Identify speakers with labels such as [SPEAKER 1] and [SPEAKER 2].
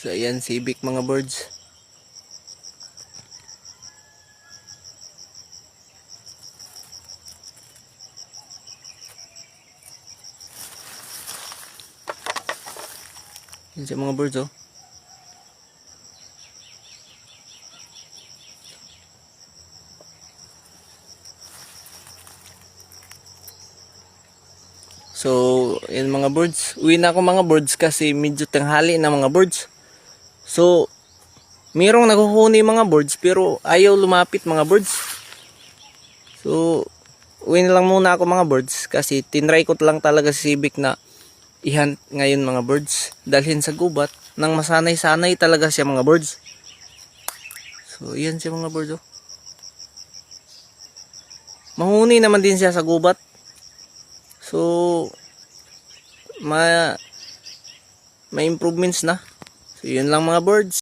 [SPEAKER 1] So ayan, civic mga birds. Yan siya mga birds oh. So, yan mga birds. Uwi na ako mga birds kasi medyo tanghali na mga birds. So, mayroong nakuhuni mga birds pero ayaw lumapit mga birds. So, uwi na lang muna ako mga birds kasi tinry ko lang talaga si Civic na i-hunt ngayon mga birds. Dalhin sa gubat nang masanay-sanay talaga siya mga birds. So, yan siya mga birds oh. Mahuni naman din siya sa gubat. So, may improvements na. So, yun lang mga birds.